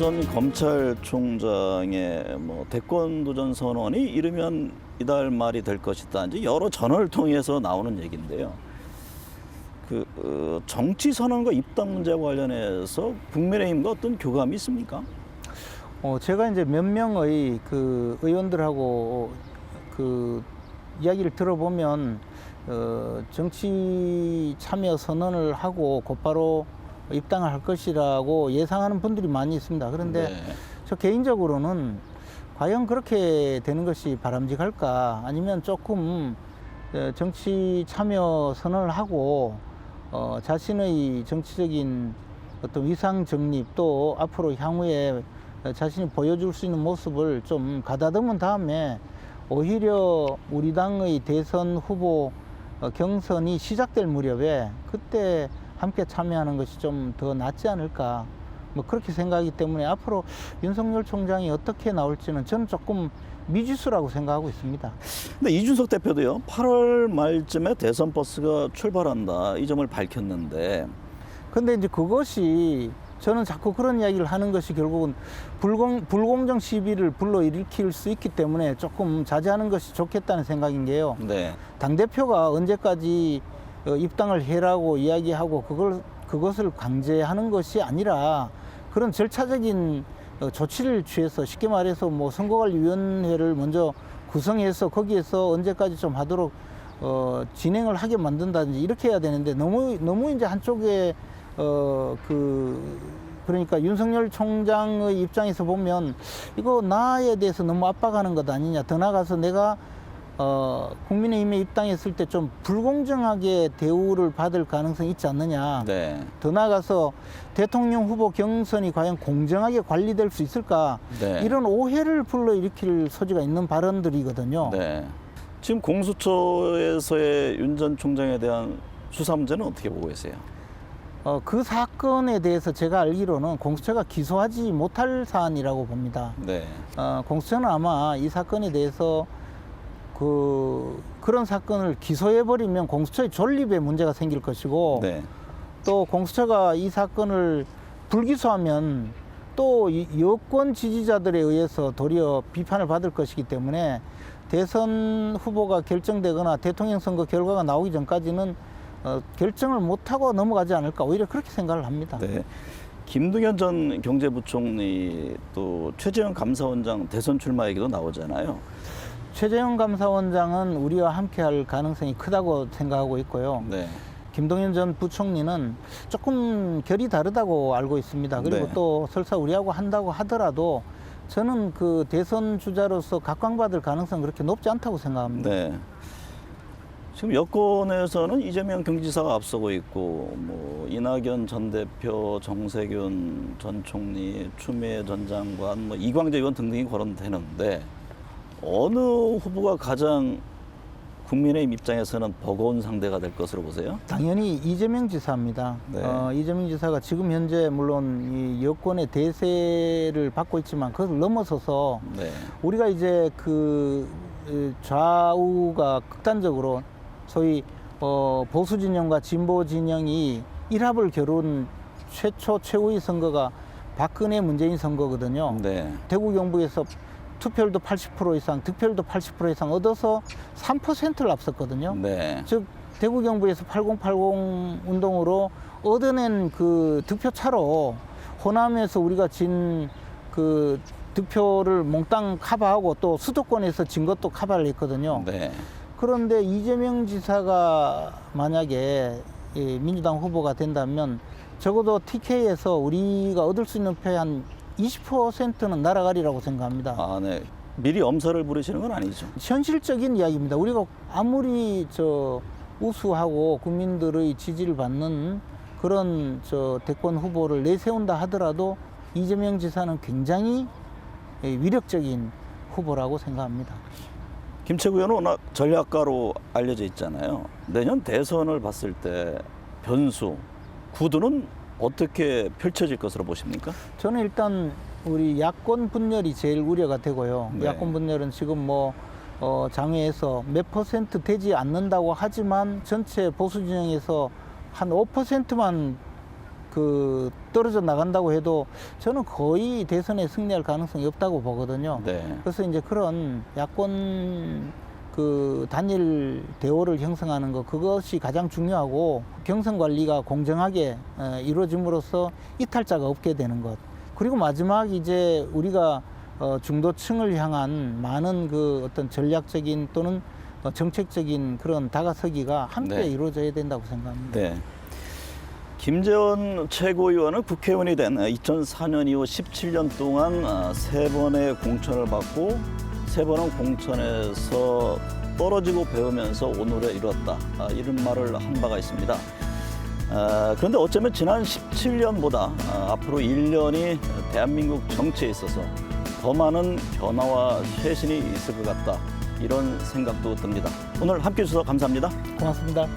전 검찰총장의 대권 도전 선언이 이르면 이달 말이 될 것이다. 이제 여러 전언을 통해서 나오는 얘기인데요. 정치 선언과 입당 문제와 관련해서 국민의힘과 어떤 교감이 있습니까? 제가 이제 몇 명의 그 의원들하고 이야기를 들어보면 정치 참여 선언을 하고 곧바로 입당을 할 것이라고 예상하는 분들이 많이 있습니다. 그런데 네. 저 개인적으로는 과연 그렇게 되는 것이 바람직할까? 아니면 조금 정치 참여 선언을 하고 자신의 정치적인 어떤 위상 정립 또 앞으로 향후에 자신이 보여줄 수 있는 모습을 좀 가다듬은 다음에 오히려 우리 당의 대선 후보 경선이 시작될 무렵에 그때 함께 참여하는 것이 좀 더 낫지 않을까 그렇게 생각하기 때문에 앞으로 윤석열 총장이 어떻게 나올지는 저는 조금 미지수라고 생각하고 있습니다. 근데 이준석 대표도요, 8월 말쯤에 대선 버스가 출발한다 이 점을 밝혔는데. 근데 이제 그것이 저는 자꾸 그런 이야기를 하는 것이 결국은 불공정 시비를 불러일으킬 수 있기 때문에 조금 자제하는 것이 좋겠다는 생각인 게요. 네. 당대표가 언제까지 입당을 해라고 이야기하고 그것을 강제하는 것이 아니라 그런 절차적인 조치를 취해서 쉽게 말해서 선거관리위원회를 먼저 구성해서 거기에서 언제까지 좀 하도록 진행을 하게 만든다든지 이렇게 해야 되는데 너무 이제 한쪽에 그러니까 윤석열 총장의 입장에서 보면 이거 나에 대해서 너무 압박하는 것 아니냐. 더 나아가서 내가 국민의힘에 입당했을 때 좀 불공정하게 대우를 받을 가능성이 있지 않느냐. 네. 더 나아가서 대통령 후보 경선이 과연 공정하게 관리될 수 있을까. 네. 이런 오해를 불러일으킬 소지가 있는 발언들이거든요. 네. 지금 공수처에서의 윤 전 총장에 대한 수사 문제는 어떻게 보고 계세요? 그 사건에 대해서 제가 알기로는 공수처가 기소하지 못할 사안이라고 봅니다. 네. 공수처는 아마 이 사건에 대해서 그런 사건을 기소해버리면 공수처의 존립에 문제가 생길 것이고, 네. 또 공수처가 이 사건을 불기소하면 또 여권 지지자들에 의해서 도리어 비판을 받을 것이기 때문에 대선 후보가 결정되거나 대통령 선거 결과가 나오기 전까지는 결정을 못하고 넘어가지 않을까, 오히려 그렇게 생각을 합니다. 네. 김동연 전 경제부총리 또 최재형 감사원장 대선 출마 얘기도 나오잖아요. 최재형 감사원장은 우리와 함께할 가능성이 크다고 생각하고 있고요. 네. 김동연 전 부총리는 조금 결이 다르다고 알고 있습니다. 그리고 네. 또 설사 우리하고 한다고 하더라도 저는 그 대선 주자로서 각광받을 가능성은 그렇게 높지 않다고 생각합니다. 네. 지금 여권에서는 이재명 경기지사가 앞서고 있고, 이낙연 전 대표, 정세균 전 총리, 추미애 전 장관, 이광재 의원 등등이 거론되는데 어느 후보가 가장 국민의힘 입장에서는 버거운 상대가 될 것으로 보세요? 당연히 이재명 지사입니다. 네. 이재명 지사가 지금 현재 물론 이 여권의 대세를 받고 있지만 그것을 넘어서서 네. 우리가 이제 그 좌우가 극단적으로 소위 보수 진영과 진보 진영이 일합을 겨룬 최후의 선거가 박근혜 문재인 선거거든요. 네. 대구 경북에서 투표율도 80% 이상, 득표율도 80% 이상 얻어서 3%를 앞섰거든요. 네. 즉 대구 경북에서 8080 운동으로 얻어낸 그 득표 차로 호남에서 우리가 진 그 득표를 몽땅 커버하고 또 수도권에서 진 것도 커버를 했거든요. 네. 그런데 이재명 지사가 만약에 민주당 후보가 된다면 적어도 TK에서 우리가 얻을 수 있는 표의 한 20%는 날아가리라고 생각합니다. 아, 네. 미리 엄살을 부리시는 건 아니죠? 현실적인 이야기입니다. 우리가 아무리 우수하고 국민들의 지지를 받는 그런 대권 후보를 내세운다 하더라도 이재명 지사는 굉장히 위력적인 후보라고 생각합니다. 김채구 의원은 워낙 전략가로 알려져 있잖아요. 내년 대선을 봤을 때 변수, 구도는 어떻게 펼쳐질 것으로 보십니까? 저는 일단 우리 야권 분열이 제일 우려가 되고요. 네. 야권 분열은 지금 장외에서 몇 퍼센트 되지 않는다고 하지만 전체 보수 진영에서 한 5%만 떨어져 나간다고 해도 저는 거의 대선에 승리할 가능성이 없다고 보거든요. 네. 그래서 이제 그런 야권 단일 대오를 형성하는 것, 그것이 가장 중요하고, 경선 관리가 공정하게 이루어짐으로써 이탈자가 없게 되는 것. 그리고 마지막 이제 우리가 중도층을 향한 많은 어떤 전략적인 또는 정책적인 그런 다가서기가 함께 네. 이루어져야 된다고 생각합니다. 네. 김재원 최고위원은 국회의원이 된 2004년 이후 17년 동안 3번의 공천을 받고 3번은 공천에서 떨어지고 배우면서 오늘에 이뤘다. 이런 말을 한 바가 있습니다. 그런데 어쩌면 지난 17년보다 앞으로 1년이 대한민국 정치에 있어서 더 많은 변화와 쇄신이 있을 것 같다. 이런 생각도 듭니다. 오늘 함께해 주셔서 감사합니다. 고맙습니다.